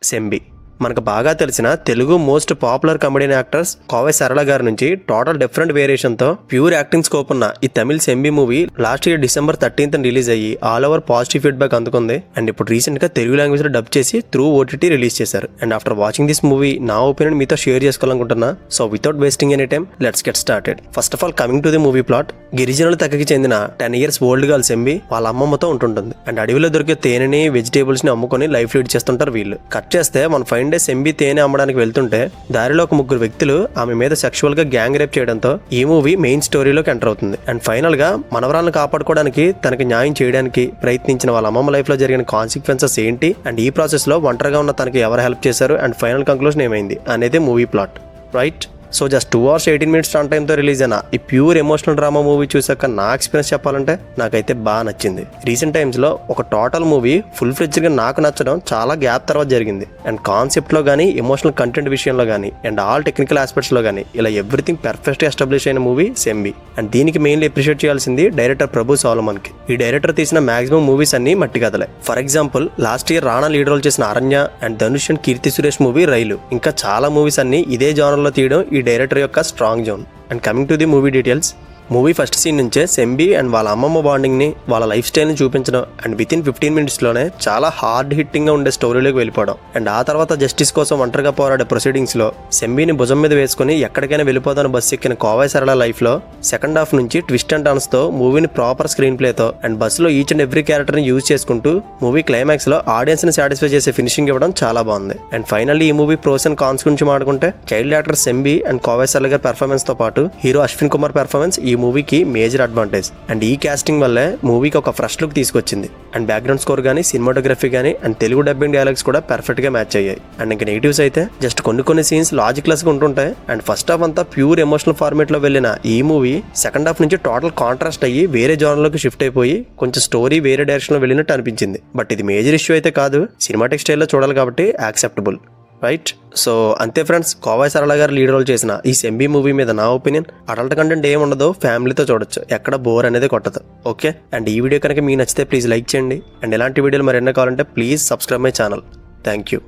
సెంబి. మనకు బాగా తెలిసిన Telugu most popular comedian actors Kovai Sarala గారి నుంచి టోటల్ డిఫరెంట్ వేరియేషన్తో ప్యూర్ యాక్టింగ్ స్కోప్ ఉన్న ఈ Tamil Sembi movie last year December 13th release అయ్యి ఆల్ ఓవర్ పాజిటివ్ ఫీడ్బ్యాక్ అందుకుంది. అండ్ ఇప్పుడు రీసెంట్ గా తెలుగు లాంగ్వేజ్ లో డబ్ చేసి త్రూ OTT రిలీజ్ చేశారు. And after watching this movie నా ఒపీనియన్ మీతో షేర్ చేసుకోవాలనుకుంటున్నా. So without wasting any time let's get started. First of all coming to the movie plot. గిరిజనుల తెగకి చెందిన 10 years ఓల్డ్ గర్ల్ సెంబి వాళ్ళ అమ్మమ్మతో ఉంటుంటుంది. And అడవిలో దొరికే తేనెని వెజిటేబుల్స్ ని అమ్ముకొని లైఫ్ లీడ్ చేస్తుంటారు వీళ్ళు. కట్ చేస్తే మన ఫైన్ డే సెంబి తేనె అమ్మడానికి వెళ్తుంటే దారిలో ఒక 3 వ్యక్తులు ఆమె మీద సెక్షువల్ గా గ్యాంగ్ రేప్ చేయడంతో ఈ మూవీ మెయిన్ స్టోరీలోకి ఎంటర్ అవుతుంది. అండ్ ఫైనల్ గా మనవరాలను కాపాడుకోవడానికి తనకి న్యాయం చేయడానికి ప్రయత్నించిన వాళ్ళ అమ్మమ్మ లైఫ్ లో జరిగిన కాన్సిక్వెన్సెస్ ఏంటి, అండ్ ఈ ప్రాసెస్ లో ఒంటరిగా ఉన్న తనకి ఎవరు హెల్ప్ చేశారు, అండ్ ఫైనల్ కంక్లూజన్ ఏమైంది అనేది movie plot. Right. So just 2 hours 18 minutes run టైంతో రిలీజ్ అయిన ఈ ప్యూర్ ఎమోషనల్ డ్రామా మూవీ చూసాక నా ఎక్స్పీరియన్స్ చెప్పాలంటే నాకైతే బాగా నచ్చింది. రీసెంట్ టైమ్స్లో ఒక టోటల్ మూవీ ఫుల్ ఫ్లెడ్జ్గా నాకు నచ్చడం చాలా గ్యాప్ తర్వాత జరిగింది. అండ్ కాన్సెప్ట్లో కానీ ఎమోషనల్ కంటెంట్ విషయంలో కానీ అండ్ ఆల్ టెక్నికల్ ఆస్పెక్ట్స్లో కానీ ఇలా ఎవ్రీథింగ్ పర్ఫెక్ట్గా ఎస్టాబ్లిష్ అయిన మూవీ సెంబి. అండ్ దీనికి మెయిన్లీ అప్రిషియేట్ చేయాల్సింది డైరెక్టర్ ప్రభు సాలమన్కి. ఈ డైరెక్టర్ తీసిన మాక్సిమం మూవీస్ అన్ని మట్టి కథలే. For example last year Rana lead role చేసిన Aranya and Dhanush and Keerthy Suresh movie Rail, ఇంకా చాలా మూవీస్ అన్ని ఇదే జానర్లో తీయడం ఈ డైరెక్టర్ యొక్క strong zone. And coming to the movie details. Movie first scene నుంచే సెంబి అండ్ వాళ్ళ అమ్మమ్మ బాండింగ్ని, వాళ్ళ లైఫ్ స్టైల్ని చూపించడం అండ్ వితిన్ 15 minutesలోనే చాలా హార్డ్ హిట్టింగ్గా ఉండే స్టోరీలోకి వెళ్ళిపోవడం. అండ్ ఆ తర్వాత జస్టిస్ కోసం ఒంటరిగా పోరాడే ప్రొసీడింగ్స్లో సెంబిని భుజం మీద వేసుకుని ఎక్కడికైనా వెళ్ళిపోదాని బస్సు ఎక్కిన కోవై సరళ లైఫ్లో సెకండ్ హాఫ్ నుంచి ట్విస్ట్ అండ్ టర్న్స్తో మూవీని ప్రాపర్ స్క్రీన్ ప్లేతో అండ్ బస్సులో ఈచ్ అండ్ ఎవ్రీ క్యారెక్టర్ని యూజ్ చేసుకుంటూ మూవీ క్లైమాక్స్లో ఆడియన్స్ని సాటిస్ఫై చేసే ఫినిషింగ్ ఇవ్వడం చాలా బాగుంది. అండ్ ఫైనల్లీ ఈ మూవీ ప్రోస్ అండ్ కాన్స్ గురించి మాట్లాడుకుంటే child actor సెంబి and Kovai Sarala గారి పెర్ఫార్మెన్స్తో పాటు హీరో అశ్విన్ కుమార్ పెర్ఫార్మెన్స్ ఈ మూవీకి మేజర్ అడ్వాంటేజ్. అండ్ ఈ కాస్టింగ్ వల్లే మూవీకి ఒక ఫ్రెష్ లుక్ తీసుకొచ్చింది. అండ్ బ్యాక్గ్రౌండ్ స్కోర్ కానీ సినిమాటోగ్రఫీ కానీ అండ్ తెలుగు డబ్బింగ్ డైలాగ్స్ కూడా పర్ఫెక్ట్ గా మ్యాచ్ అయ్యాయి. అండ్ ఇంకా నెగిటివ్స్ అయితే జస్ట్ కొన్ని సీన్స్ లాజిక్లెస్ గా ఉంటుంటాయి. అండ్ ఫస్ట్ హాఫ్ అంతా ప్యూర్ ఎమోషనల్ ఫార్మేట్ లో వెళ్ళిన ఈ మూవీ సెకండ్ హాఫ్ నుంచి టోటల్ కాంట్రాస్ట్ అయ్యి వేరే జోనర్ లోకి షిఫ్ట్ అయిపోయి కొంచెం స్టోరీ వేరే డైరెక్షన్ లో వెళ్ళినట్టు అనిపించింది. బట్ ఇది మేజర్ ఇష్యూ అయితే కాదు, సినిమాటిక్ స్టైల్లో చూడాలి కాబట్టి యాక్సెప్టబుల్. రైట్. సో అంతే ఫ్రెండ్స్, కోవై సరళ గారు లీడ్ రోల్ చేసిన ఈ సెంబి మూవీ మీద నా ఒపీనియన్ అడల్ట్ కంటెంట్ ఏముండదో ఫ్యామిలీతో చూడొచ్చు, ఎక్కడ బోర్ అనేది కొట్టదు. ఓకే. అండ్ ఈ వీడియో కనుక మీకు నచ్చితే ప్లీజ్ లైక్ చేయండి. అండ్ ఇలాంటి వీడియోలు మరెన్నో కావాలంటే please subscribe my channel. Thank you.